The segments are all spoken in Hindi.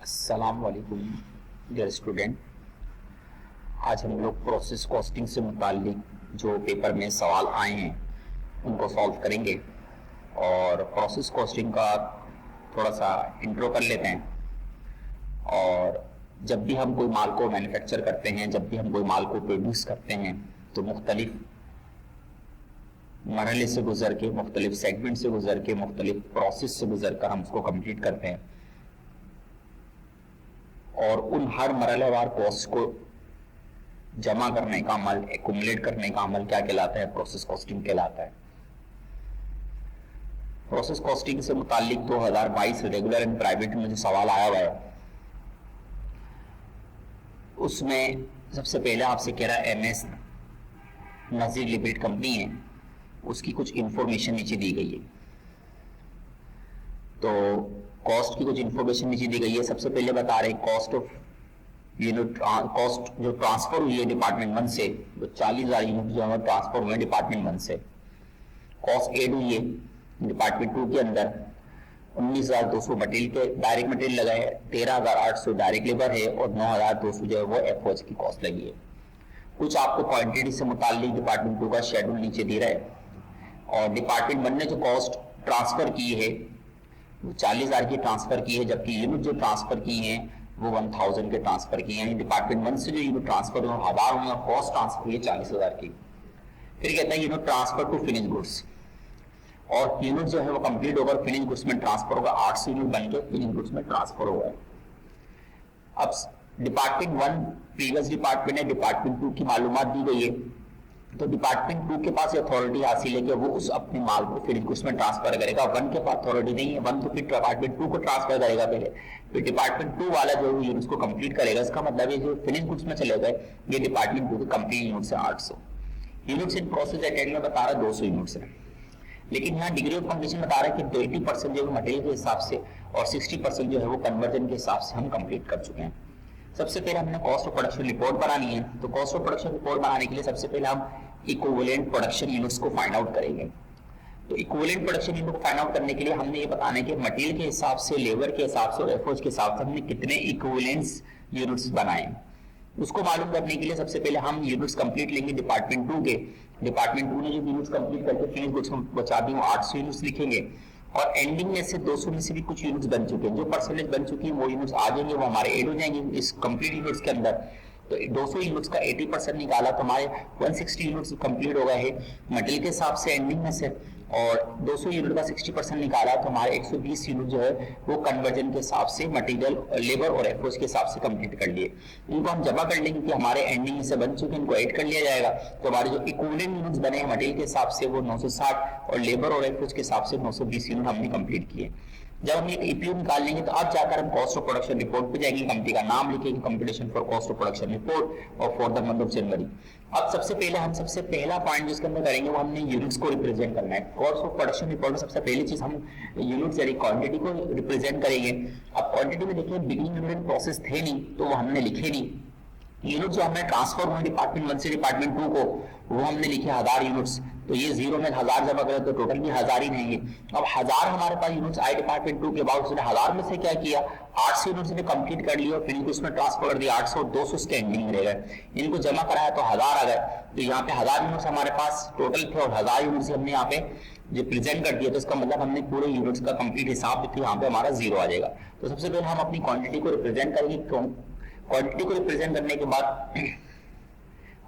अस्सलाम वालेकुम डियर स्टूडेंट। आज हम लोग प्रोसेस कॉस्टिंग से मुताल्लिक जो पेपर में सवाल आए हैं उनको सॉल्व करेंगे और प्रोसेस कॉस्टिंग का थोड़ा सा इंट्रो कर लेते हैं। और जब भी हम कोई माल को मैन्युफैक्चर करते हैं, जब भी हम कोई माल को प्रोड्यूस करते हैं, तो मुख्तलिफ मरहले से गुजर के, मुख्तलिफ सेगमेंट से गुजर के, मुख्तलिफ प्रोसेस से गुजर कर हम उसको कंप्लीट करते हैं और उन हर मरहलेवार कॉस्ट को जमा करने का अमल, एक्युमुलेट करने का अमल क्या कहलाता है? प्रोसेस कॉस्टिंग कहलाता है। प्रोसेस कॉस्टिंग से मुताल्लिक 2022 रेगुलर एंड प्राइवेट में जो सवाल आया हुआ है उसमें सबसे पहले आपसे कह रहा है एमएस नजीर लिमिटेड कंपनी है, उसकी कुछ इंफॉर्मेशन नीचे दी गई है। तो कॉस्ट की कुछ इंफॉर्मेशन नीचे दी गई है। सबसे पहले बता रहे हैं कॉस्ट ऑफ यूनिट, कॉस्ट जो ट्रांसफर हुई है डिपार्टमेंट 1 से, वो 40,000 यूनिट जो है ट्रांसफर हुए डिपार्टमेंट 1 से। कॉस्ट एड हुई है डिपार्टमेंट 2 के अंदर 19,200 मटेरियल के डायरेक्ट मटेरियल लगा है, 13,800 डायरेक्ट लेबर है और 9,200 जो है वो एफओएच की कॉस्ट लगी है। कुछ आपको क्वांटिटी से मुताल्लिक डिपार्टमेंट 2 का शेड्यूल नीचे दे रहा है। और डिपार्टमेंट 1 ने जो कॉस्ट ट्रांसफर की है वो 40,000 की ट्रांसफर की है, जबकि यूनिट जो ट्रांसफर की है वो 1,000 के ट्रांसफर की है। डिपार्टमेंट 1 से जो यूनिट ट्रांसफर हुआ 1000 हुई और कॉस्ट ट्रांसफर हुई है 40,000 की। फिर कहता है unit transfer to finish goods, और यूनिट जो है वो कंप्लीट होकर फिनिश गुड्स में ट्रांसफर होगा। 800 यूनिट बनकर फिनिश गुड्स में ट्रांसफर होगा। अब डिपार्टमेंट 1 प्रीवियस डिपार्टमेंट है, डिपार्टमेंट 2 की मालूमात दी गई है, तो डिपार्टमेंट 2 के पास अथॉरिटी हासिल है कि वो उस अपने माल को फिनिश गुड्स में ट्रांसफर करेगा। 1 के पास अथॉरिटी नहीं है, 1 तो फिर डिपार्टमेंट 2 को ट्रांसफर करेगा पहले, फिर डिपार्टमेंट 2 वाला जो यूनिट्स को कंप्लीट करेगा। इसका मतलब है जो फिनिश गुड्स में चले गए ये डिपार्टमेंट 2 के कंप्लीट यूनिट्स है 800 यूनिट्स। इन प्रोसेस अटेंड में बता रहा है 200 यूनिट्स है, लेकिन यहाँ डिग्री ऑफ कंप्लीशन बता रहा है कि 80% जो है मटेरियल के हिसाब से और 60% जो है वो कन्वर्जन के हिसाब से हम कंप्लीट कर चुके हैं। सबसे पहले हमने कॉस्ट ऑफ प्रोडक्शन रिपोर्ट बनानी है। तो कॉस्ट ऑफ प्रोडक्शन रिपोर्ट बनाने के लिए सबसे पहले हम इक्विवेलेंट प्रोडक्शन यूनिट्स को फाइंड आउट करेंगे। तो इक्विवेलेंट प्रोडक्शन यूनिट को फाइंड आउट करने के लिए हमने ये बताना है कि मटेरियल के हिसाब से, लेबर के हिसाब से और एफओएच के हिसाब से हमने कितने इक्विवेलेंट्स यूनिट्स बनाए। उसको मालूम करने के लिए सबसे पहले हम यूनिट्स कंप्लीट लेंगे डिपार्टमेंट 2 के। डिपार्टमेंट 2 ने जो यूनिट्स कंप्लीट करके फिनिश गुड्स में बचा दी वो 800 यूनिट्स लिखेंगे और एंडिंग में से 200 में से भी कुछ यूनिट्स बन चुके हैं, जो परसेंटेज बन चुकी है वो यूनिट्स आ जाएंगे, वो हमारे ऐड हो जाएंगे इस कंप्लीट यूनिट्स के अंदर। तो 200 यूनिट्स का 80% निकाला तो हमारे 160 यूनिट्स कंप्लीट हो गए हैं मटेरियल के हिसाब से एंडिंग में से, और 200 यूनिट का 60% निकाला तो हमारे 120 यूनिट जो है वो कन्वर्जन के हिसाब से मटेरियल, लेबर और एफओएच के हिसाब से कंप्लीट कर लिए। इनको हम जमा कर लेंगे कि हमारे एंडिंग में से बन चुके, इनको ऐड कर लिया जाएगा। तो हमारे जो इक्विवेलेंट यूनिट्स बने हैं मटेरियल के हिसाब से वो 960 और लेबर और एफओएच के हिसाब से 920 यूनिट हमने कंप्लीट किए। जब हम ये ईपीयू निकाल लेंगे तो अब जाकर हम कॉस्ट ऑफ प्रोडक्शन रिपोर्ट पे जाएंगे, कंपनी का नाम लिखेंगे, competition for cost of production report और for the month of January. अब सबसे पहले हम सबसे पहला पॉइंट जिसके अंदर करेंगे वो हमने यूनिट्स को रिप्रेजेंट करना है। कॉस्ट ऑफ प्रोडक्शन रिपोर्ट में सबसे पहली चीज हम यूनिट्स यानी क्वांटिटी को रिप्रेजेंट करेंगे। अब क्वांटिटी में देखिए बिगिनिंग यूनिट प्रोसेस थे नहीं तो वो हमने लिखे नहीं। यूनिट जो हमने ट्रांसफर हुए डिपार्टमेंट 1 से डिपार्टमेंट 2 को वो हमने लिखे 1000 यूनिट्स। तो ये जीरो में 1000 जमा करें तो टोटल भी 1000 ही रहेंगे। अब 1000 हमारे पास यूनिट्स आए डिपार्टमेंट 2 के बाद, उसने 1000 में से क्या किया 800 यूनिट्स ने कंप्लीट कर लिया और फिर उसमें ट्रांसफर कर दिया 800, 200 उसके एंडिंग में रह गए। इनको जमा कराया तो 1000 आ गए। तो यहाँ पे 1000 यूनिट्स हमारे पास टोटल थे और 1000 यूनिट्स हमने यहाँ पे जो प्रेजेंट कर दिया, तो इसका मतलब हमने पूरे यूनिट्स का कंप्लीट हिसाब देखिए यहाँ पे हमारा जीरो आ जाएगा। तो सबसे पहले हम अपनी क्वांटिटी को रिप्रेजेंट करेंगे। क्वांटिटी को रिप्रेजेंट करने के बाद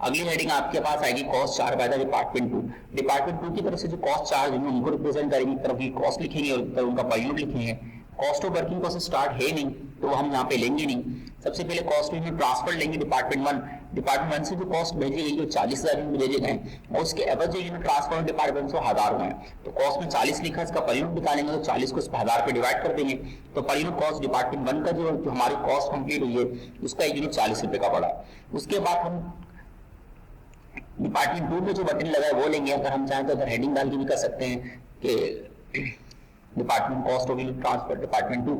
अगली हेडिंग आपके पास आएगी cost charge by the department 2। Department 2 की तरफ से जो कॉस्ट चार्ज है उनको रिप्रेजेंट करेंगे, तरफ की कॉस्ट लिखेंगे और तरफ उनका पर यूनिट लिखेंगे। Cost of working cost start है नहीं तो वो हम यहाँ पे लेंगे नहीं। सबसे पहले कॉस्ट यूनिट ट्रांसफर लेंगे डिपार्टमेंट 1। डिपार्टमेंट 1 से जो कॉस्ट भेजी गई है 40,000 यूनिट भेजे गए और उसके एवज जो यूनिट ट्रांसफर डिपार्टमेंट से 1000 हुए हैं। तो कॉस्ट में 40 लिखा, इसका पर यूनिट निकालेंगे तो 40 को 1000 पे डिवाइड कर देंगे। तो पर यूनिट कॉस्ट डिपार्टमेंट 1 का जो हमारी कॉस्ट कंप्लीट हुई है उसका एक यूनिट 40 रुपए का पड़ा। उसके बाद हम डिपार्टमेंट 2 में जो बटन लगा है वो लेंगे। अगर हम चाहें तो अगर हेडिंग डाल के भी कर सकते हैं कि department cost of unit transfer department 2,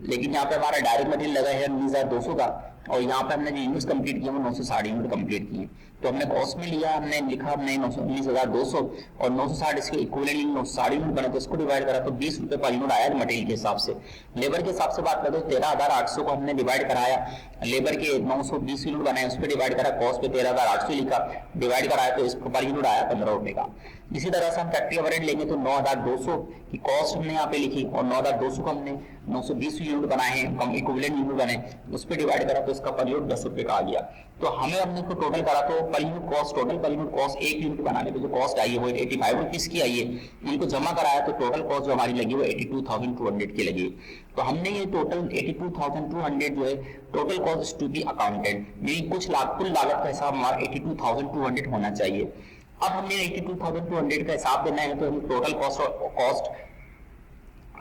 लेकिन यहाँ पे हमारा डायरेक्ट मटेरियल लगा है 19,200 का, और यहाँ पे हमने जो यूनिट्स कंप्लीट किए वो 960 यूनिट कंप्लीट किए। तो हमने कॉस्ट में लिया, हमने लिखा हमने 19,200 और 960 इसके इक्विवेलेंट 960 यूनिट बने तो इसको डिवाइड करा तो 20 रुपए पर यूनिट आया मटेरियल के हिसाब से। लेबर के हिसाब से बात करें तो 13,800 को हमने डिवाइड कराया, लेबर के 920 यूनिट बनाए उस पर डिवाइड करा, कॉस्ट पे 13,800 लिखा, डिवाइड कराया तो इस पर यूनिट आया 15 रुपए का। इसी तरह से हम फैक्ट्री ओवरहेड लेंगे तो 9,200 की कॉस्ट हमने यहाँ पे लिखी और 9,200 को हमने 920 यूनिट बनाए हैं, कम इक्विवेलेंट यूनिट बने, उस पर डिवाइड करा तो इसका पर यूनिट 10 रुपए का आ गया। तो हमें हमने इसको टोटल करा तो per unit cost, total per unit cost एक यूनिट बनाने पे जो कॉस्ट आई है वो 85 रुपीज की आई है। इनको जमा कराया तो टोटल कॉस्ट जो हमारी लगी वो 82,200 की लगी। तो हमने ये टोटल 82,200 जो है total cost to be accounted, यानी कुछ कुल लागत का हिसाब हमारा 82,200 होना चाहिए। अब हमने 82,200 का हिसाब देना है तो हम total cost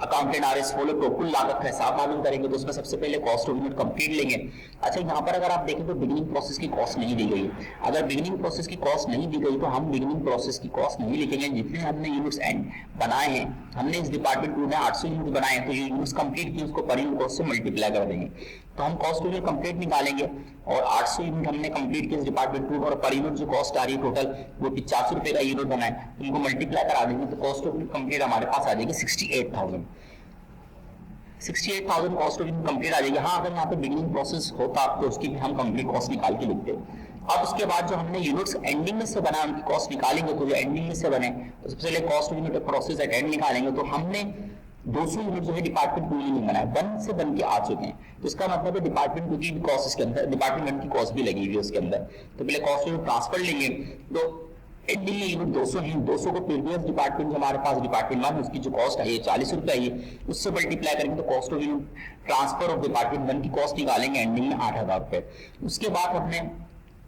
accountant R S follow तो कुल लागत का हिसाब मालूम करेंगे तो उसमें सबसे पहले कॉस्ट ऑफ यूनिट कंप्लीट लेंगे। अच्छा, यहाँ पर अगर आप देखें तो बिगिनिंग प्रोसेस की कॉस्ट नहीं दी गई। अगर बिगिनिंग प्रोसेस की कॉस्ट नहीं दी गई तो हम बिगिनिंग प्रोसेस की कॉस्ट नहीं लिखेंगे। जितने हमने यूनिट्स बनाए हैं, हमने इस डिपार्टमेंट में 800 यूनिट बनाए हैं तो ये यूनिट्स कंप्लीट किए उसको पर यूनिट कॉस्ट से मल्टीप्लाई कर देंगे तो हम कॉस्ट ऑफ यूनिट कंप्लीट निकालेंगे और 800 यूनिट हमने कंप्लीट किया इस डिपार्टमेंट 2 और पर यूनिट जो कॉस्ट आ रही है टोटल वो 85 रुपए का यूनिट बनाए तो उनको मल्टीप्लाई करा देंगे तो कॉस्ट ऑफ यूनिट कंप्लीट हमारे पास आ जाएगी 68,000 कॉस्ट ऑफ यूनिट कंप्लीट आ जाएगी। हाँ, अगर यहाँ पे बिगिनिंग प्रोसेस होता तो उसकी भी हम कंप्लीट कॉस्ट निकाल के लिखते। अब उसके बाद जो हमने यूनिट्स एंडिंग में से बनाए उनकी कॉस्ट निकालेंगे तो जो एंडिंग में से बने तो सबसे पहले cost of unit process at and निकालेंगे तो हमने 200 यूनिट जो है डिपार्टमेंट 2 नहीं बनाया, 1 से बन के आ चुके हैं तो इसका मतलब है डिपार्टमेंट 2 की भी कॉस्ट इसके अंदर, डिपार्टमेंट 1 की कॉस्ट भी लगी हुई है उसके अंदर। तो पहले कॉस्ट ऑफ ट्रांसफर लेंगे तो एंडिंग में यूनिट 200 है, 200 को प्रीवियस डिपार्टमेंट जो हमारे पास डिपार्टमेंट 1 उसकी जो कॉस्ट आई है 40 रुपए आई है उससे मल्टीप्लाई करेंगे तो cost of unit transfer of department 1 की कॉस्ट निकालेंगे एंडिंग में 8,000 रुपए। उसके बाद हमने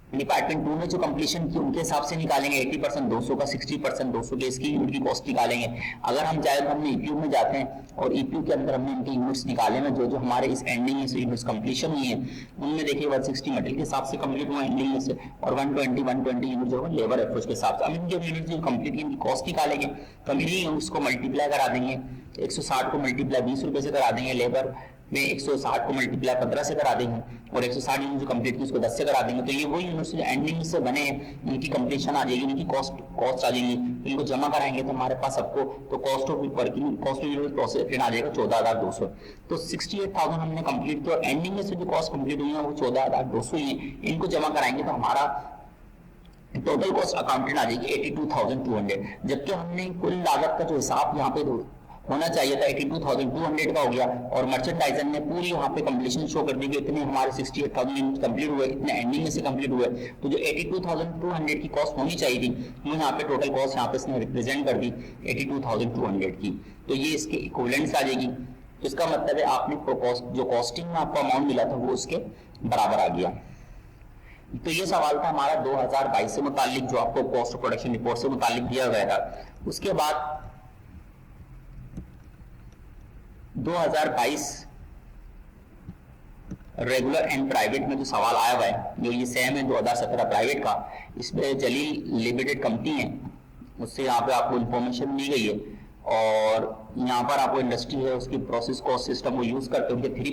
डिपार्टमेंट 2 में जो कंप्लीशन की उनके हिसाब से निकालेंगे 80% 200 का, 60% 200 के इसकी यूनिट की कॉस्ट निकालेंगे। अगर हम चाहे तो हमने ईपीयू में जाते हैं और ईपीयू के अंदर हमने इनके यूनिट्स निकाले हैं जो हमारे इस एंडिंग में से यूनिट्स कंप्लीशन हुई है उनमें देखिए 160 मटेरियल के हिसाब से कंप्लीट हुआ एंडिंग में से और 120 यूनिट जो है लेबर एफर्ट्स के हिसाब से। हम इनके यूनिट जो कंप्लीट इनकी कॉस्ट निकालेंगे तो हम इन्हीं यूनिट्स को मल्टीप्लाई करा देंगे, 160 को मल्टीप्लाई 20 रुपए से करा देंगे, लेबर में 160 को मल्टीप्लाई 15 से करा देंगे और 160 यूनिट जो कंप्लीट की उसको 10 से करा देंगे तो ये वही यूनिट्स जो एंडिंग से बने हैं उनकी कंप्लीशन आ जाएगी, उनकी कॉस्ट आ जाएगी। तो इनको जमा कराएंगे तो हमारे पास सबको तो cost of working cost of unit process return आ जाएगा 14,200। तो 68,000 हमने कंप्लीट किया और एंडिंग में से जो कॉस्ट कंप्लीट हुई है वो 14,200 ही है। इनको जमा कराएंगे तो हमारा टोटल कॉस्ट अकाउंटेड आ जाएगी 82,200, जबकि हमने कुल लागत का जो हिसाब यहाँ पे होना चाहिए था 82,200 का हो गया और मर्चेंडाइजर ने पूरी यहाँ पे कंप्लीशन शो कर दी कि इतने हमारे 68,000 यूनिट कंप्लीट हुए, इतने एंडिंग में से कंप्लीट हुए। तो जो 82,200 की कॉस्ट होनी चाहिए थी वो यहाँ पे टोटल कॉस्ट यहाँ पे इसने रिप्रेजेंट कर दी 82,200 की, तो ये इसके इक्विवेलेंट आ जाएगी। तो इसका मतलब है आपने जो कॉस्टिंग में आपको अमाउंट मिला था वो उसके बराबर आ गया। तो ये सवाल था हमारा 2022 से मुतालिक जो आपको कॉस्ट ऑफ प्रोडक्शन रिपोर्ट से मुतालिक दिया गया था। उसके बाद 2022 रेगुलर एंड प्राइवेट में जो सवाल आया हुआ है जो ये सेम है 2017 प्राइवेट का, इसमें जलील लिमिटेड कंपनी है उससे यहाँ पे आपको इंफॉर्मेशन दी गई है और यहाँ पर आपको इंडस्ट्री है उसकी प्रोसेस कॉस्ट सिस्टम वो यूज करते हैं, उनके 3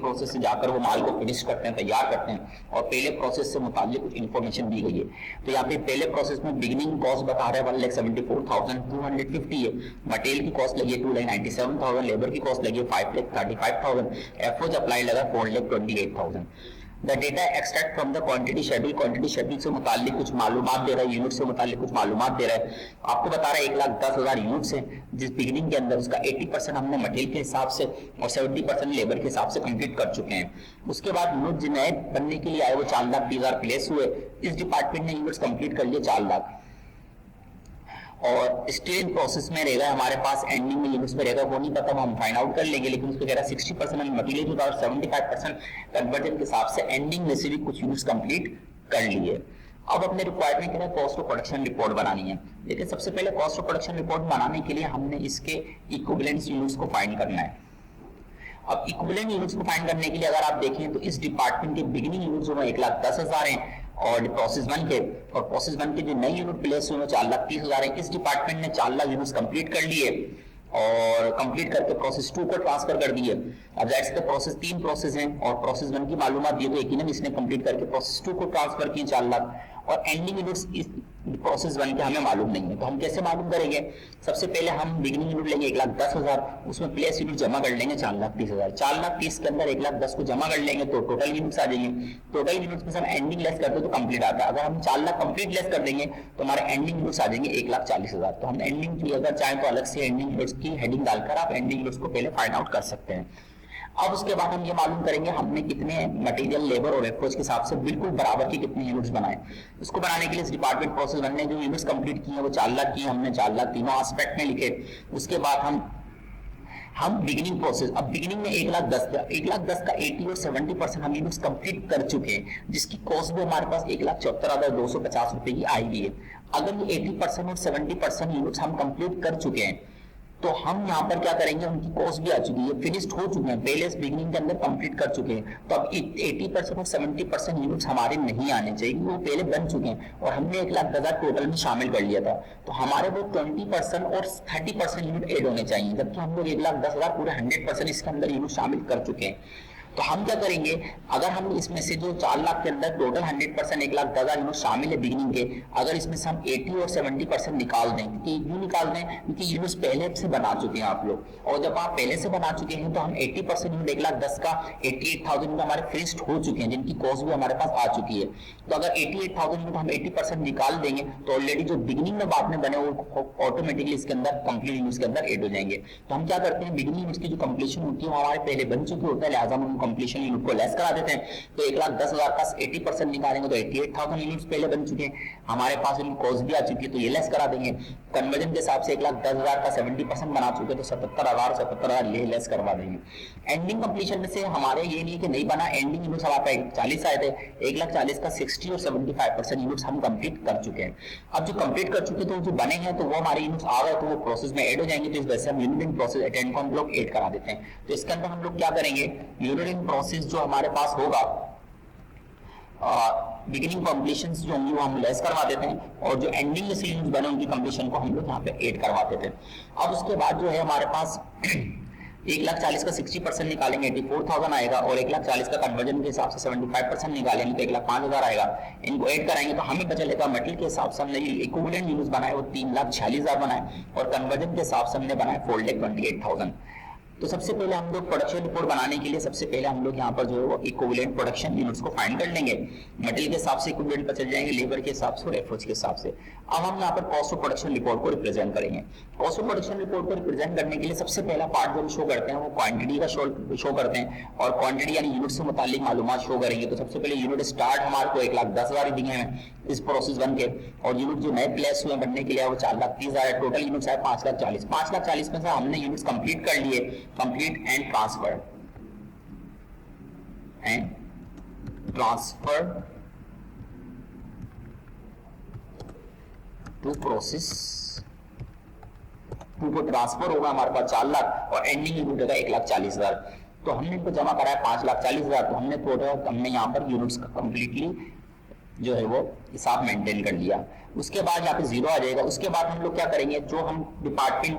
प्रोसेस से जाकर वो माल को फिनिश करते हैं, तैयार करते हैं और पहले प्रोसेस से मुताबिक कुछ इन्फॉर्मेशन दी गई है। तो यहाँ पे पहले प्रोसेस में बिगिनिंग कॉस्ट बता रहे हैं 1,74,250 है, मटेरियल की कॉस्ट लगी है 2,97,000, लेबर की कॉस्ट लगी है 5,35,000, एफओज अप्लाई लगा 4,28,000। The data extract from the quantity schedule से मुताल्लिक कुछ मालूमात दे रहा है, यूनिट से मुताल्लिक कुछ मालूमात दे रहा है। आपको बता रहा है 1,10,000 यूनिट्स हैं जिस बिगिनिंग के अंदर उसका 80% हमने मटेरियल के हिसाब से और 70% लेबर के हिसाब से कंप्लीट कर चुके हैं। उसके बाद यूनिट जो नए बनने के लिए आए वो 4,20,000 प्लेस हुए, इस डिपार्टमेंट ने यूनिट्स कंप्लीट कर लिए 4 लाख और स्टिल प्रोसेस में रहेगा हमारे पास एंडिंग में यूनिट्स में रहेगा वो नहीं पता, वो हम फाइंड आउट कर लेंगे, लेकिन उसको कह रहा है 60% हमने मटेरियल होता है और 75% कन्वर्जन के हिसाब से एंडिंग में से भी कुछ यूनिट्स कंप्लीट कर लिए। अब अपने रिक्वायरमेंट क्या है, कॉस्ट ऑफ प्रोडक्शन रिपोर्ट बनानी है। लेकिन सबसे पहले कॉस्ट ऑफ प्रोडक्शन रिपोर्ट बनाने के लिए हमने इसके इक्विवेलेंट यूनिट्स को फाइंड करना है। अब इक्विवेलेंट यूनिट्स को फाइंड करने के लिए अगर आप देखें तो इस डिपार्टमेंट के बिगिनिंग यूनिट्स जो 1,10,000 हैं और प्रोसेस 1 के जो नए यूनिट प्लेस हुए 4,30,000 है। इस डिपार्टमेंट ने 4 लाख यूनिट्स कंप्लीट कर लिए और कंप्लीट करके प्रोसेस 2 को ट्रांसफर कर दिए। अब दैट्स द प्रोसेस, 3 प्रोसेस हैं और प्रोसेस 1 की मालूमात दी तो एक ही ना इसने कंप्लीट करके प्रोसेस 2 को ट्रांसफर किए 4 लाख, और एंडिंग यूनिट्स इस प्रोसेस 1 के हमें मालूम नहीं है। तो हम कैसे मालूम करेंगे? सबसे पहले हम बिगिनिंग यूनिट लेंगे 1,10,000, उसमें प्लेस यूनिट जमा कर लेंगे 4,30,000, 4,30,000 के अंदर 1,10,000 को जमा कर लेंगे तो टोटल यूनिट्स आ जाएंगे। टोटल यूनिट्स में से हम एंडिंग लेस करते तो कंप्लीट आता है। अगर हम 4 लाख कंप्लीट लेस कर देंगे तो हमारे एंडिंग यूनिट्स आ जाएंगे 1,40,000। तो हम एंडिंग की अगर चाहें तो अलग से एंडिंग यूनिट्स की हेडिंग डालकर आप एंडिंग यूनिट्स को पहले फाइंड आउट कर सकते हैं। अब उसके बाद हम ये मालूम करेंगे हमने कितने मटेरियल, लेबर और एफर्ट्स के हिसाब से बिल्कुल बराबर के कितने यूनिट्स बनाए। इसको बनाने के लिए इस डिपार्टमेंट प्रोसेस 1 ने जो यूनिट्स कंप्लीट किए हैं वो 4 लाख की, हमने 4 लाख तीनों एस्पेक्ट में लिखे। उसके बाद हम बिगिनिंग प्रोसेस, अब बिगिनिंग में 1,10,000 का 80 और 70% हम यूनिट्स कंप्लीट कर चुके हैं, जिसकी कॉस्ट भी हमारे पास 1,74,250 रुपए की आई हुई है। अगर ये 80% और 70% यूनिट्स हम कंप्लीट कर चुके हैं तो हम यहाँ पर क्या करेंगे, उनकी कॉस्ट भी आ चुकी है, फिनिश्ड हो चुके हैं, पहले इस बिगिनिंग के अंदर कंप्लीट कर चुके हैं। तो अब 80% और 70% यूनिट्स हमारे नहीं आने चाहिए, वो पहले बन चुके हैं और हमने 1,10,000 टोटल में शामिल कर लिया था। तो हमारे वो 20% और 30% यूनिट एड होने चाहिए, जबकि हम लोग 1,10,000 पूरे 100% इसके अंदर यूनिट शामिल कर चुके हैं। तो हम क्या करेंगे, अगर हम इसमें से जो 4 लाख के अंदर टोटल 100% 1,10,000 यूनिट शामिल है बिगिनिंग के, अगर इसमें से हम 80 और 70% निकाल दें, क्योंकि क्यों निकाल दें, क्योंकि यूनिट्स पहले से बना चुके हैं आप लोग, और जब आप पहले से बना चुके हैं तो हम 80% यूनिट 1,10,000 का 88,000 यूनिट हमारे फिनिश्ड हो चुके हैं, जिनकी कॉस्ट भी हमारे पास आ चुकी है। तो अगर 88,000 यूनिट हम 80% निकाल देंगे तो ऑलरेडी जो बिगिनिंग में बाद में बने वो ऑटोमेटिकली इसके अंदर कंप्लीट यूनिट्स के अंदर एड हो जाएंगे। तो हम क्या करते हैं, बिगिनिंग यूनिट्स की जो कंप्लीशन होती है वो हमारे पहले बन चुकी होता है, लिहाजा हम कंप्लीशन यूनिट को लेस करा देते हैं। तो 1,10,000 का 80% निकालेंगे तो 88,000 यूनिट्स पहले बन चुके हैं, हमारे पास उनकी कॉस्ट भी आ चुकी है, तो ये लेस करा देंगे। कन्वर्जन के हिसाब से 1,10,000 का 70% बना चुके तो 77,000 लेस करवा देंगे। एंडिंग कंप्लीशन में से हमारे ये नहीं कि नहीं बना, एंडिंग यूनिट्स हमारे 40 आए थे, 1,40,000 का 60 और 75% यूनिट्स हम कंप्लीट कर चुके हैं। अब जो कंप्लीट कर चुके तो जो बने हैं तो वो हमारे यूनिट्स आ गए तो वो प्रोसेस में ऐड हो जाएंगे। तो इस वजह से हम यूनिट इन प्रोसेस अटेंड को हम लोग ऐड करा देते हैं। तो इसके अंदर हम लोग क्या करेंगे, यूनिट इन प्रोसेस जो हमारे पास होगा, बिगिनिंग कंप्लीशन जो होंगी वो हम लेस करवा देते हैं, और जो एंडिंग में से यूनिट्स बने उनकी कंप्लीशन को हम लोग यहाँ पे ऐड करवा देते हैं। अब उसके बाद जो है हमारे पास 1,40,000 का 60% निकालेंगे 84,000 आएगा, और 1,40,000 का कन्वर्जन के हिसाब से 75% निकालेंगे तो 1,05,000 आएगा। इनको ऐड कराएंगे तो हमें बचा लेगा मटेरियल के हिसाब से हमने इक्विवेलेंट यूनिट्स बनाए वो 3,46,000 बनाए, और कन्वर्जन के हिसाब से हमने बनाए 4,28,000। तो सबसे पहले हम लोग प्रोडक्शन रिपोर्ट बनाने के लिए सबसे पहले हम लोग यहाँ पर जो है वो इक्विवेलेंट प्रोडक्शन यूनिट्स को फाइंड कर लेंगे, मटेरियल के हिसाब से इक्विवेलेंट पर चल जाएंगे, लेबर के हिसाब से और एफर्ट्स के हिसाब से। अब हम यहाँ पर कॉस्ट ऑफ प्रोडक्शन रिपोर्ट को रिप्रेजेंट करेंगे। कॉस्ट ऑफ प्रोडक्शन रिपोर्ट को रिप्रेजेंट करने के लिए सबसे पहला पार्ट जो हम शो करते हैं वो क्वांटिटी का शो करते हैं, और क्वांटिटी यानी यूनिट से मुतालिक मालूमात शो करेंगे। तो सबसे पहले यूनिट स्टार्ट हमारे को 1,10,000 ही दिए हैं इस प्रोसेस 1 के, और यूनिट जो नए प्लेस हुए बनने के लिए वो 4,30,000 है, टोटल यूनिट्स है 5,40,000। 5,40,000 में से हमने यूनिट्स कंप्लीट कर लिए, complete and transfer to process 2 को ट्रांसफर होगा हमारे पास 4 लाख, और एंडिंग यूनिट होगा 1,40,000। तो हमने इनको जमा कराया 5,40,000, तो हमने टोटल हमने यहाँ पर यूनिट्स का कंप्लीटली जो है वो हिसाब मेंटेन कर लिया। उसके बाद यहाँ पे 0 आ जाएगा। उसके बाद हम लोग क्या करेंगे, जो हम department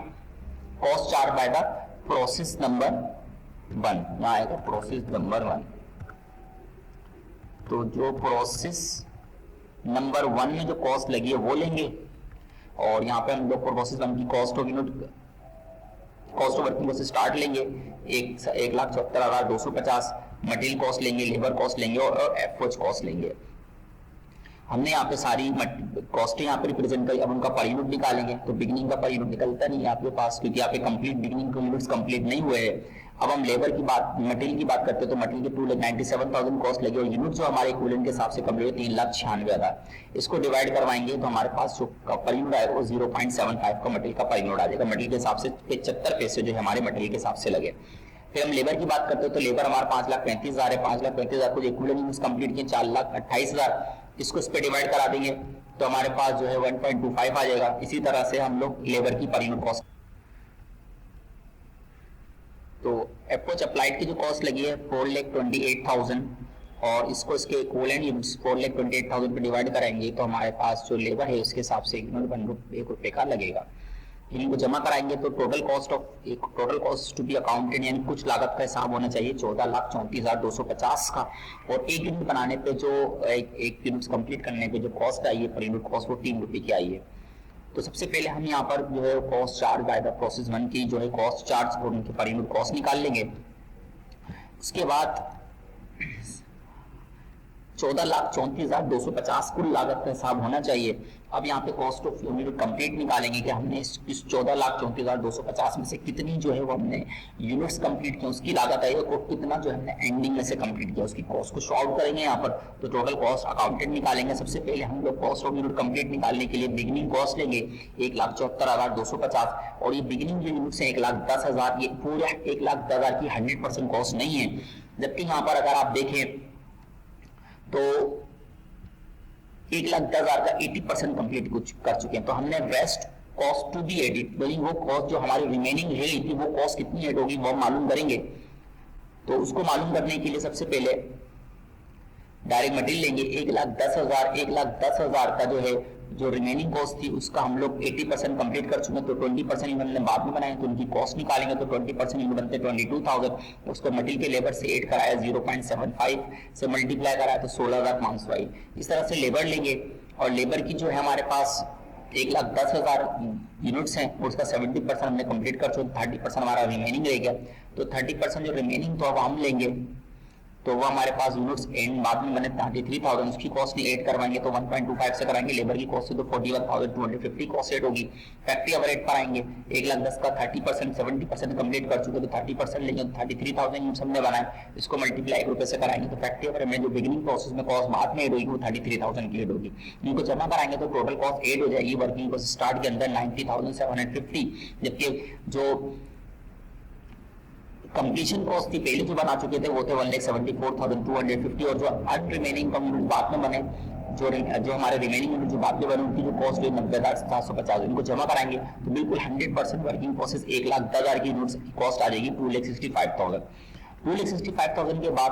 cost chart by the process number 1, यहाँ आएगा प्रोसेस नंबर 1। तो जो प्रोसेस नंबर 1 में जो कॉस्ट लगी है वो लेंगे, और यहाँ पे हम लोग प्रोसेस 1 की cost of unit, cost of working से स्टार्ट लेंगे 1,74,250, मटेरियल कॉस्ट लेंगे, लेबर कॉस्ट लेंगे और एफर्ट्स कॉस्ट लेंगे। हमने यहाँ पे सारी कॉस्ट यहाँ पे रिप्रेजेंट करी। अब उनका पर यूनिट निकालेंगे तो बिगिनिंग का पर यूनिट निकलता नहीं है आपके पास, क्योंकि यहाँ पे कंप्लीट बिगिनिंग के यूनिट्स कंप्लीट नहीं हुए हैं। अब हम लेबर की बात, मटेरियल की बात करते हैं तो मटेरियल के 2,97,000 कॉस्ट लगी, और यूनिट जो हमारे इक्विवेलेंट के हिसाब से कंप्लीट 3,96,000। इसको डिवाइड करवाएंगे तो हमारे पास जो पर यूनिट आएगा वो 0.75 का मटेरियल का पर यूनिट आ जाएगा। मटेरियल के हिसाब से 75 पैसे जो है हमारे मटेरियल के हिसाब से लगे। फिर हम लेबर की बात करते हैं तो लेबर हमारे 5,35,000 है, 5,35,000 को इक्विवेलेंट यूनिट्स कंप्लीट किए 4,28,000, इसको इस पे डिवाइड करा देंगे तो हमारे पास जो है 1.25 आ जाएगा। इसी तरह से हम लोग लेबर की पर यूनिट कॉस्ट, तो अप्रोच अप्लाइड की जो कॉस्ट लगी है 4,28,000, और इसको इसके इक्विवेलेंट यूनिट्स 4,28,000 पे डिवाइड कराएंगे तो हमारे पास जो लेबर है उसके हिसाब से यूनिट 1 रुपए का लगेगा। इनको जमा कराएंगे तो total cost to be accounted यानी कुछ लागत का हिसाब होना चाहिए 14,34,250 का। और एक यूनिट बनाने पे जो एक यूनिट कंप्लीट करने पे जो कॉस्ट आई है पर यूनिट कॉस्ट वो 3 रुपए की आई है। तो सबसे पहले हम यहाँ पर जो है cost charge by the process 1 की जो है कॉस्ट चार्ज और उनके पर यूनिट कॉस्ट निकाल लेंगे। उसके बाद 14,34,250 कुल लागत का हिसाब होना चाहिए। अब यहाँ पे कॉस्ट ऑफ यूनिट कंप्लीट निकालेंगे कि हमने इस 14,34,250 में से कितनी जो है वो हमने यूनिट्स कंप्लीट की उसकी लागत आई और कितना जो हमने एंडिंग में से कंप्लीट किया उसकी कॉस्ट को शॉर्ट करेंगे यहाँ पर। तो टोटल कॉस्ट अकाउंटेंट निकालेंगे। सबसे पहले हम लोग कॉस्ट ऑफ यूनिट कंप्लीट निकालने के लिए बिगिनिंग कॉस्ट लेंगे 1,74,250 और ये बिगिनिंग जो यूनिट है 1,10,000 ये पूरा 1,10,000 की 100% कॉस्ट नहीं है। जबकि यहाँ पर अगर आप देखें तो 1,10,000 का 80% कंप्लीट कर चुके हैं। तो हमने rest cost to be added यानी वो कॉस्ट जो हमारी रिमेनिंग रही थी वो कॉस्ट कितनी एड होगी वो मालूम करेंगे। तो उसको मालूम करने के लिए सबसे पहले डायरेक्ट मटेरियल लेंगे 1,10,000 का जो है जो रिमेनिंग कॉस्ट थी उसका हम लोग 80% कंप्लीट कर चुके हैं। तो 20% हमने बाद में बनाए तो उनकी कॉस्ट निकालेंगे तो 20% बनते 22,000। उसको मटेरियल के लेबर से ऐड कराया 0.75 से मल्टीप्लाई कराया तो 16,500 आई। इस तरह से लेबर लेंगे और लेबर की जो है हमारे पास 1,10,000 यूनिट्स हैं उसका 70% हमने कंप्लीट कर चुके 30% हमारा रिमेनिंग रह गया। तो 30% जो रिमेनिंग तो अब हम लेंगे तो वो हमारे पास यूनिट्स एंड बाद में बने 33,000 उसकी कॉस्ट नहीं ऐड करवाएंगे तो 1.25 से कराएंगे। लेबर की कॉस्ट से तो 41,250 कॉस्ट ऐड होगी। फैक्ट्री ओवरहेड पर आएंगे 1,10,000 का 30% 70% कंप्लीट कर चुके तो 30% लेंगे तो 33,000 यूनिट्स हमने बनाए इसको मल्टीप्लाई 1 रुपए से कराएंगे तो फैक्ट्री ओवरहेड में जो बिगिनिंग प्रोसेस में कॉस्ट बाद में ऐड होगी वो 33,000 की ऐड होगी। इनको जमा कराएंगे तो टोटल कॉस्ट ऐड हो जाएगी वर्किंग कॉस्ट स्टार्ट के अंदर 90,750 जबकि जो कंप्लीशन कॉस्ट थी पहले जो बना चुके थे वो थे 1,74,250 और जो अनरिमेनिंग यूनिट बाद में बने जो हमारे रिमेनिंग यूनिट जो बाद में बने उनकी जो कॉस्ट हुई 90,750 इनको जमा कराएंगे तो बिल्कुल 100% वर्किंग प्रोसेस 1,10,000 की यूनिट्स की कॉस्ट आ जाएगी 2,65,000। 2,65,000 के बाद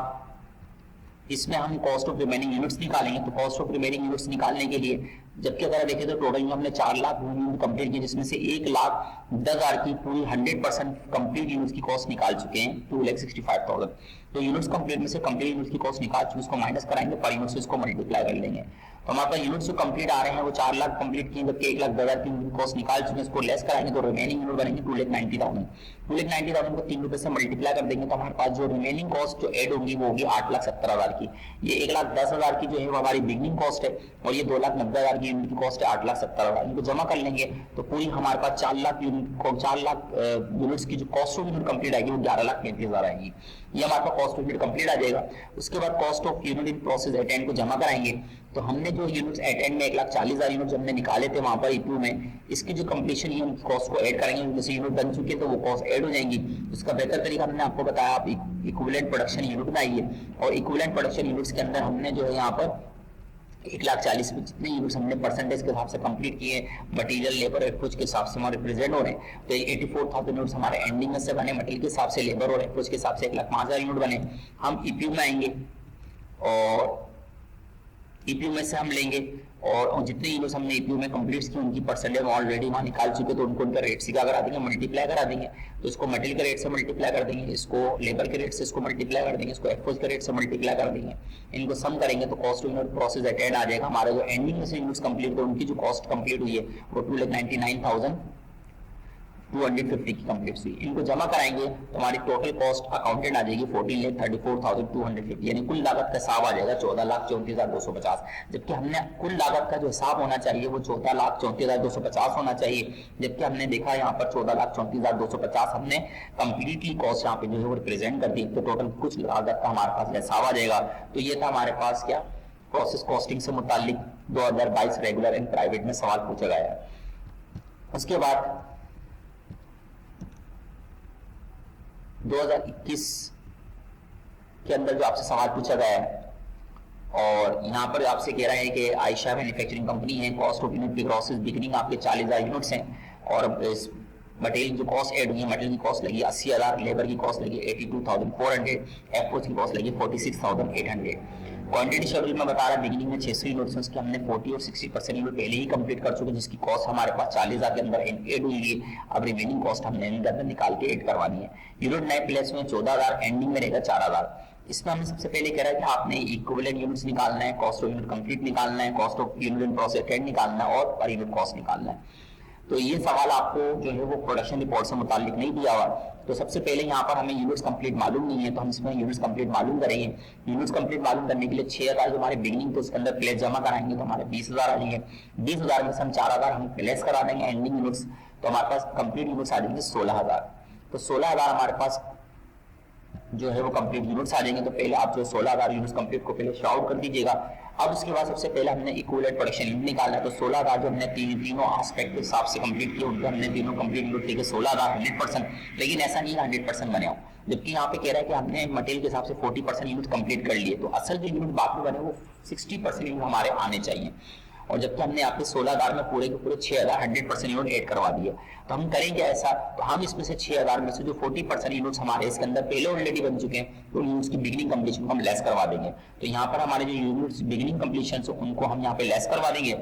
इसमें हम कॉस्ट ऑफ रिमेनिंग यूनिट्स निकालेंगे। तो कॉस्ट ऑफ रिमेनिंग यूनिट्स निकालने के लिए जबकि अगर देखें तो टोटल हमने 4 लाख यूनिट कंप्लीट की जिसमें से 1,10,000 की पूरी 100% कंप्लीट यूनिट्स की कॉस्ट निकाल चुके हैं 2,65,000। तो यूनिट्स कंप्लीट में से कंप्लीट यूनिट्स की कॉस्ट निकाल चुके उसको माइनस कराएंगे पर यूनिट से इसको मल्टीप्लाई कर लेंगे। तो हमारे पास यूनिट्स जो कंप्लीट आ रहे हैं वो 4 लाख कंप्लीट की जबकि 1,10,000 की कॉस्ट निकाल चुके हैं इसको लेस कराएंगे तो रिमेनिंग यूनिट बनेंगे 2,90,000। 2,90,000 को 3 रुपए से मल्टीप्लाई कर देंगे तो हमारे पास जो रिमेनिंग कॉस्ट जो ऐड होगी वो होगी 8,70,000 की। ये 1,10,000 की जो है वो हमारी बिगनिंग कॉस्ट है और ये 2,90,000 की यूनिट की कॉस्ट है 8,70,000। इनको जमा कर लेंगे तो पूरी हमारे पास 4 लाख यूनिट्स की जो कॉस्ट ऑफ यूनिट कंप्लीट आएगी वो 11,35,000 आएगी। ये हमारे पास कॉस्ट ऑफ यूनिट कंप्लीट आ जाएगा। उसके बाद cost of unit in process at and को जमा कराएंगे तो हमने जो यूनिट्स एट एंड में 1,40,000 यूनिट हमने निकाले थे वहां पर ईपीयू में इसकी जो कंप्लीशन है उनकी कॉस्ट को ऐड करेंगे जैसे यूनिट बन चुके तो वो कॉस्ट ऐड हो जाएंगी। उसका बेहतर तरीका हमने आपको बताया आप इक्विवेलेंट प्रोडक्शन यूनिट बनाइए और इक्विवेलेंट प्रोडक्शन यूनिट्स के अंदर हमने जो है यहाँ पर 1,40,000 में जितने यूनिट्स हमने परसेंटेज के हिसाब से कंप्लीट किए मटेरियल लेबर एप्रोच के हिसाब से हमारे रिप्रेजेंट हो रहे हैं तो 84,000 यूनिट्स हमारे एंडिंग में से बने मटेरियल के हिसाब से लेबर और एप्रोच के हिसाब से 1,05,000 यूनिट बने। हम ईपीयू में आएंगे और ईपीयू में से हम लेंगे और जितने यूनिट्स हमने ईपीयू में कंप्लीट की उनकी परसेंटेज ऑलरेडी वहां निकाल चुके तो उनको उनका रेट सीधा करा देंगे मल्टीप्लाई करा देंगे। तो इसको मटेरियल के रेट से मल्टीप्लाई कर देंगे इसको लेबर के रेट से इसको मल्टीप्लाई कर देंगे इसको एफओज के रेट से मल्टीप्लाई कर देंगे। इनको सम करेंगे तो cost of unit process at end आ जाएगा। हमारा जो एंडिंग में से यूनिट्स कंप्लीट तो उनकी जो कॉस्ट कंप्लीट हुई है वो 2,99,250 की कंप्लीट हुई। इनको जमा कराएंगे तो हमारी टोटल कॉस्ट अकाउंटेड आ जाएगी 14,34,250 यानी कुल लागत का हिसाब आ जाएगा 14,34,250 जबकि हमने कुल लागत का जो हिसाब होना चाहिए वो 14,34,250 होना चाहिए जबकि हमने देखा यहाँ पर 14,34,250 हमने कंप्लीटली कॉस्ट यहाँ पे जो है वो रिप्रेजेंट कर दी तो टोटल कुछ लागत का हमारे पास हिसाब आ जाएगा। तो ये था हमारे पास क्या प्रोसेस कॉस्टिंग से मुतालिक 2022 रेगुलर एंड प्राइवेट में सवाल पूछा गया है। उसके बाद 2021 के अंदर जो आपसे सवाल पूछा गया है और यहाँ पर आपसे कह रहा है कि आयशा मैन्युफैक्चरिंग कंपनी है कॉस्ट ऑफ यूनिट की ग्रॉसेस बिगनिंग आपके 40,000 यूनिट्स हैं और इस मटेरियल की कॉस्ट ऐड हुई है, मटेरियल की कॉस्ट लगी 80,000, लेबर की कॉस्ट लगी 82,400, एफओ की कॉस्ट लगी 46,800। क्वांटिटी शेड्यूल में बता रहा है बिगिनिंग में 600 यूनिट्स उसके हमने 40 और 60% यूनिट पहले ही कंप्लीट कर चुके, जिसकी कॉस्ट हमारे पास 40,000 के अंदर ऐड हुई है। अब रिमेनिंग कॉस्ट हमने इनके अंदर निकाल के ऐड करवानी है। यूनिट नए प्लेस में 14,000, एंडिंग में रहेगा 4,000। इसमें हमें सबसे पहले कह रहा है कि आपने इक्विवेलेंट यूनिट्स निकालना है, कॉस्ट ऑफ यूनिट कंप्लीट निकालना है, cost of unit in process निकालना है और पर यूनिट कॉस्ट निकालना है। तो ये सवाल आपको जो है वो प्रोडक्शन रिपोर्ट से मुतालिक नहीं दिया हुआ। तो सबसे पहले यहाँ पर हमें यूनिट्स कंप्लीट मालूम नहीं है, तो हम इसमें यूनिट्स कंप्लीट मालूम करेंगे। यूनिट्स कंप्लीट मालूम करने के लिए 6,000 जो हमारे बिगिनिंग तो उसके अंदर प्लेस जमा कराएंगे तो हमारे 20,000 आ जाएंगे। 20,000 में से हम 4,000 हम प्लेस करा देंगे एंडिंग यूनिट्स, तो हमारे पास कंप्लीट यूनिट्स आ जाएंगे 16,000। तो 16,000 हमारे पास जो है वो कंप्लीट यूनिट्स आ जाएंगे। तो पहले आप जो 16,000 यूनिट्स कंप्लीट को पहले शॉर्ट कर दीजिएगा। अब उसके बाद सबसे पहले हमने इक्विवेलेंट प्रोडक्शन यूनिट निकालना है। तो 16,000 जो हमने तीनों एस्पेक्ट के हिसाब से कंप्लीट किए उनको हमने तीनों कंप्लीट यूनिट लेके 16,000 100%, लेकिन ऐसा नहीं 100% बने हो, जबकि यहाँ पे कह रहा है कि हमने मटेरियल के हिसाब से 40% यूनिट कंप्लीट कर लिए। तो असल जो यूनिट बाकी बने वो 60% यूनिट हमारे आने चाहिए, और जबकि हमने यहाँ पे 16,000 में पूरे के पूरे 6,000 100% यूनिट ऐड करवा दिए। तो हम करेंगे ऐसा, तो हम इसमें से 6,000 में से जो 40% यूनिट्स हमारे इसके अंदर पहले ऑलरेडी बन चुके हैं तो यूनिट्स की बिगिनिंग कंप्लीशन को हम लेस करवा देंगे। तो यहाँ पर हमारे जो यूनिट्स बिगिनिंग कंप्लीशन उनको हम यहाँ पे लेस करवा देंगे,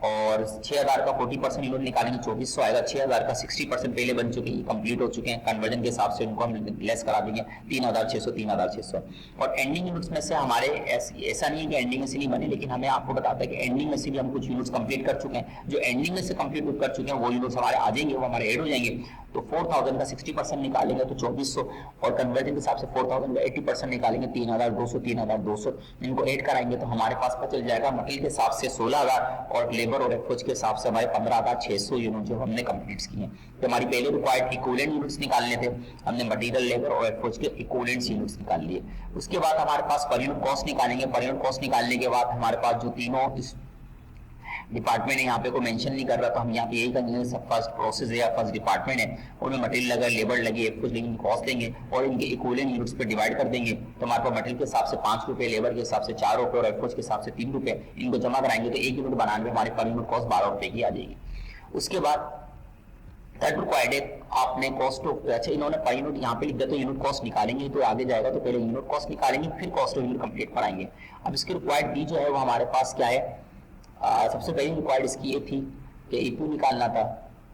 और 6,000 का 40% यूनिट निकालेंगे 2400 आएगा। 6,000 का 60% पहले बन चुके हैं, कंप्लीट हो चुके हैं, कन्वर्जन के हिसाब से उनको हम लेस करा देंगे 3,600 3,600। और एंडिंग यूनिट्स में से हमारे ऐसा नहीं है कि एंडिंग में से नहीं बने, लेकिन हमें आपको बताता है कि एंडिंग में से भी हम कुछ यूनिट्स कंप्लीट कर चुके हैं। जो एंडिंग में से कंप्लीट कर चुके हैं वो यूनिट्स हमारे आ जाएंगे, वो हमारे ऐड हो जाएंगे। तो 4,000 का 60% निकालेंगे तो 2400, और कन्वर्जन के हिसाब से 4,000 का 80% निकालेंगे 3,200 3,200, इनको ऐड कराएंगे तो हमारे पास पता चल जाएगा मटेरियल के हिसाब से 16,000 और लेबर और एफओज के हिसाब से हमारे 15,600 यूनिट जो हमने कंप्लीट किए हैं। तो हमारी पहले रिक्वायर्ड इक्विवेलेंट यूनिट्स निकालने थे, हमने मटेरियल लेबर और एफओज के इक्विवेलेंट यूनिट्स निकाल लिए। उसके बाद हमारे पास पर यूनिट कॉस्ट निकालेंगे। पर यूनिट कॉस्ट निकालने के बाद हमारे पास जो तीनों डिपार्टमेंट यहाँ पे को मेंशन नहीं कर रहा, तो हम यहाँ पे यही करेंगे सब फर्स्ट प्रोसेस है या फर्स्ट डिपार्टमेंट है, उनमें मटेरियल लगा, लेबर लगी, कुछ लेकिन कॉस्ट देंगे और इनके इक्विवेलेंट यूनिट्स पे डिवाइड कर देंगे। तो हमारे पास मटेरियल के हिसाब से 5 रुपए, लेबर के हिसाब से 4 रुपए और एफओज के हिसाब से 3 रुपए, इनको जमा कराएंगे तो एक यूनिट बनाने में हमारे पर यूनिट कॉस्ट 12 रुपए की आ जाएगी। उसके बाद थर्ड रिक्वायर्ड है आपने कॉस्ट ऑफ, अच्छा इन्होंने पर यूनिट यहाँ पे लिख दिया तो यूनिट कॉस्ट निकालेंगे तो आगे जाएगा, तो पहले यूनिट कॉस्ट निकालेंगे फिर कॉस्ट ऑफ यूनिट कंप्लीट कराएंगे। अब इसके रिक्वायर्ड डी जो है वो हमारे पास क्या है, सबसे पहली रिक्वायर्ड इसकी ये थी कि ईपी निकालना था,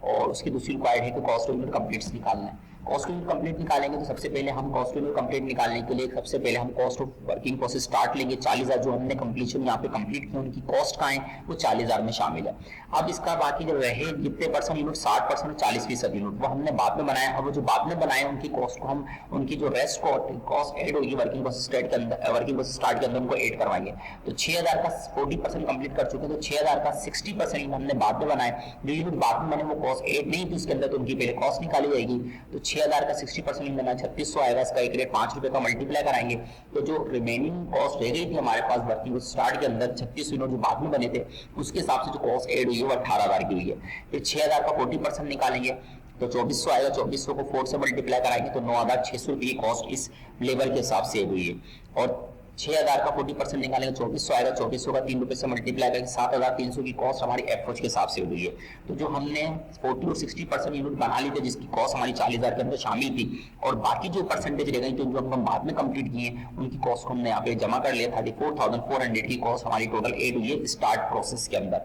और उसकी दूसरी रिक्वायर्ड है कि कॉस्ट ऑफ यूनिट कंप्लीट्स निकालना है। कॉस्ट ऑफ यूनिट कंप्लीट निकालेंगे तो सबसे पहले हम कॉस्ट ऑफ यूनिट कंप्लीट निकालने के लिए सबसे पहले हम cost of working process start लेंगे। 40,000 जो हमने कंप्लीशन यहाँ पे कंप्लीट की उनकी कॉस्ट कहाँ है, वो 40,000 में शामिल है। अब इसका बाकी जो रहे जितने परसेंट यूनिट 60% और 40% यूनिट वो हमने बाद में बनाया, और वो जो बाद में बनाए उनकी कॉस्ट को हम उनकी जो रेस्ट कॉस्ट एड होगी वर्किंग प्रोसेस स्टार्ट के अंदर, वर्किंग प्रोसेस स्टार्ट के अंदर उनको एड करवाएंगे। तो 6,000 का 40% कंप्लीट कर चुके हैं, तो 6,000 का 60% हमने बाद में बनाए। जो यूनिट बाद में बने वो कॉस्ट एड नहीं थी उसके अंदर, तो उनकी पहले कॉस्ट निकाली जाएगी। तो 6,000 का 60% देना 3600 आएगा, इसका एक रेट 5 रुपए का मल्टीप्लाई कराएंगे। तो जो रिमेनिंग कॉस्ट रह गई थी हमारे पास वर्किंग स्टार्ट के अंदर 36 यूनिट जो बाद में बने थे उसके हिसाब से जो कॉस्ट एड हुई है वो 18,000 की हुई है। फिर 6,000 का 40% निकालेंगे तो 2400 आएगा, 2400 को 4 से मल्टीप्लाई कराएंगे तो 9,600 रुपये की कॉस्ट इस लेबर के हिसाब से हुई है। और 6,000 का 40% निकालेंगे 2400 आएगा, 2400 का 3 रुपए से मल्टीप्लाई करके 7,300 की कॉस्ट हमारी एफओज के हिसाब से हुई है। तो जो हमने 40 और 60% यूनिट बना ली थी जिसकी कॉस्ट हमारी 40,000 के अंदर शामिल थी, और बाकी जो परसेंटेज रह गई थी जो हम बाद में कंप्लीट किए उनकी कॉस्ट को हमने यहाँ पे जमा कर लिया। 34,400 की कॉस्ट हमारी टोटल एड हुई है स्टार्ट प्रोसेस के अंदर,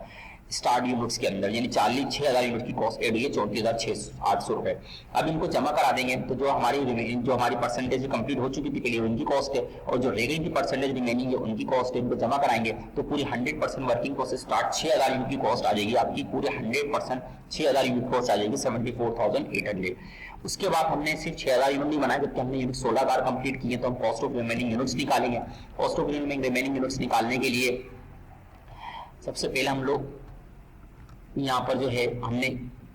स्टार्ट यूनिट्स के अंदर, यानी 6,000 यूनिट की कॉस्ट एड हुई है 34,800 रुपए। अब इनको जमा करा देंगे तो जो हमारी परसेंटेज कंप्लीट हो चुकी थी पहले उनकी कॉस्ट है, और जो रह गई थी परसेंटेज रिमेनिंग है उनकी कॉस्ट है, इनको जमा कराएंगे तो पूरी 100% वर्किंग प्रोसेस स्टार्ट 6,000 यूनिट की कॉस्ट आ जाएगी आपकी, पूरे 100% 6,000 यूनिट कॉस्ट आ जाएगी 74,800। उसके बाद हमने सिर्फ 6,000 यूनिट नहीं बनाए, जबकि हमने यूनिट 16,000 कंप्लीट किए, तो हम कॉस्ट ऑफ रिमेनिंग यूनिट्स निकालेंगे। कॉस्ट ऑफ रिमेनिंग यूनिट्स निकालने के लिए सबसे पहले हम लोग यहाँ पर जो है हमने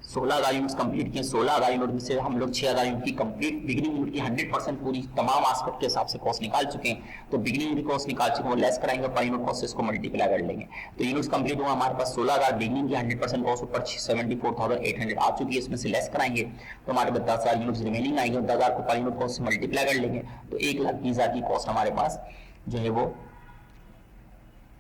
16,000 यूनिट्स कंप्लीट किए। 16,000 यूनिट में से हम लोग 6,000 यूनिट की कंप्लीट बिगिनिंग यूनिट की 100% पूरी तमाम एस्पेक्ट के हिसाब से कॉस्ट निकाल चुके हैं। तो बिगिनिंग यूनिट कॉस्ट निकाल चुके हैं, वो लेस कराएंगे पर यूनिट कॉस्ट से इसको मल्टीप्लाई कर लेंगे। तो यूनिट्स कंप्लीट हुआ हमारे पास 16,000, बिगिनिंग की 100% कॉस्ट ऊपर 74,800 आ चुकी है, इसमें से लेस कराएंगे तो हमारे पास 10,000 यूनिट्स रिमेनिंग आएंगे, 10,000 को पर यूनिट कॉस्ट से मल्टीप्लाई कर लेंगे तो 1,20,000 की कॉस्ट हमारे पास जो है वो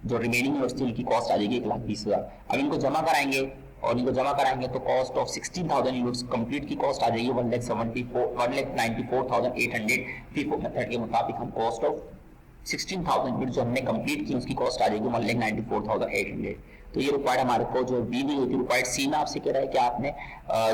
जो रिमेनिंग यूनिट्स की कॉस्ट आ जाएगी 1,20,000। अब इनको जमा कराएंगे और इनको जमा कराएंगे तो कॉस्ट ऑफ 16,000 यूनिट्स कंप्लीट की कॉस्ट आ जाएगी 1,94,800। FIFO मेथड के मुताबिक हम कॉस्ट ऑफ 16,000 यूनिट जो हमने कंप्लीट की उसकी कॉस्ट आ जाएगी 1,94,800। तो ये रिक्वायर्ड हमारे को जो बी भी होती है रिक्वायर्ड सी में आपसे कह रहा है कि आपने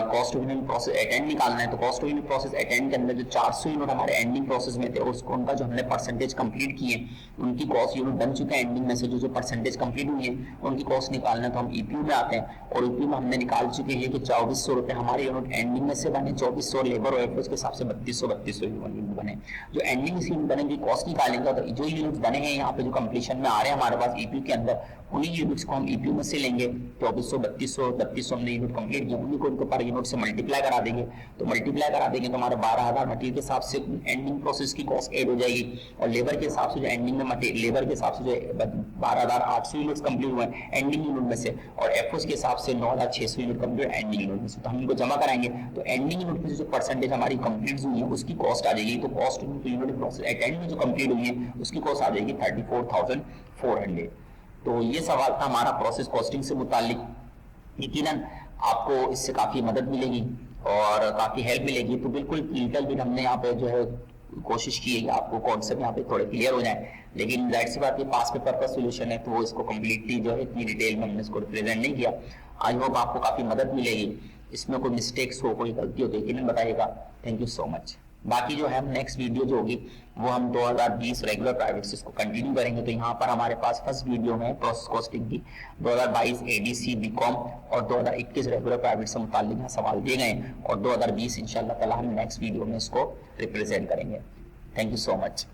cost of unit process attend निकालना है। तो cost of unit process attend के अंदर जो 400 यूनिट हमारे एंडिंग प्रोसेस में थे उसको उनका जो हमने परसेंटेज कंप्लीट किए उनकी कॉस्ट यूनिट बन चुके हैं एंडिंग में से जो परसेंटेज कंप्लीट हुई है उनकी कॉस्ट निकालना है। तो हम ईपीयू में आते हैं और ईपीयू में हमने निकाल चुके हैं कि 2400 रुपए हमारे यूनिट एंडिंग में से बने, 2400 लेबर और एफर्ट्स के हिसाब से 3200 यूनिट बने। जो एंडिंग से बने की कॉस्ट निकालेंगे तो जो यूनिट बने हैं यहाँ पे जो कंप्लीशन में आ रहे हैं हमारे पास ईपीयू के अंदर उन्हीं यूनिट्स को हम ईपीयू में से लेंगे। 2400 3200 हमने यूनिट कंप्लीट किया उन्हीं को उनको पर यूनिट से मल्टीप्लाई करा देंगे। तो मल्टीप्लाई करा देंगे तो हमारा 12,000 मटेरियल के हिसाब से एंडिंग प्रोसेस की कॉस्ट ऐड हो जाएगी और लेबर के हिसाब से जो एंडिंग में लेबर के हिसाब से जो 12,800 यूनिट्स कंप्लीट हुए एंडिंग यूनिट में से और एफओस के हिसाब से 9,600 यूनिट कंप्लीट एंडिंग यूनिट में से। तो हम इनको जमा कराएंगे तो एंडिंग यूनिट में जो परसेंटेज हमारी कंप्लीट हुई है उसकी कॉस्ट आ जाएगी। तो कॉस्ट यूनिट प्रोसेस अटेंड में जो कंप्लीट हुई है उसकी कॉस्ट आ जाएगी 34,400। तो ये सवाल था हमारा प्रोसेस कॉस्टिंग से मुतालिक। यकीनन आपको इससे काफी मदद मिलेगी और काफी हेल्प मिलेगी। तो बिल्कुल लिटिल बिट हमने यहाँ पे जो है कोशिश की है कि आपको कॉन्सेप्ट यहाँ पे थोड़े क्लियर हो जाए, लेकिन जाहिर सी बात ये पास पेपर का सोल्यूशन है तो वो इसको कम्प्लीटली जो है इतनी डिटेल में हमने इसको रिप्रेजेंट नहीं किया। आई होप आपको काफी मदद मिलेगी। इसमें कोई मिस्टेक्स हो कोई गलती हो तो यकीनन बताइएगा। Thank you so much. बाकी जो है हम नेक्स्ट वीडियो जो होगी वो हम 2020 रेगुलर प्राइवेट से इसको कंटिन्यू करेंगे। तो यहाँ पर हमारे पास फर्स्ट वीडियो में प्रोसेस कॉस्टिंग की 2022 एडीसी बीकॉम और 2021 रेगुलर प्राइवेट से मुताल्लिक यहाँ सवाल दिए गए और 2020 इंशाल्लाह ताला हम नेक्स्ट वीडियो में इसको रिप्रेजेंट करेंगे। Thank you so much.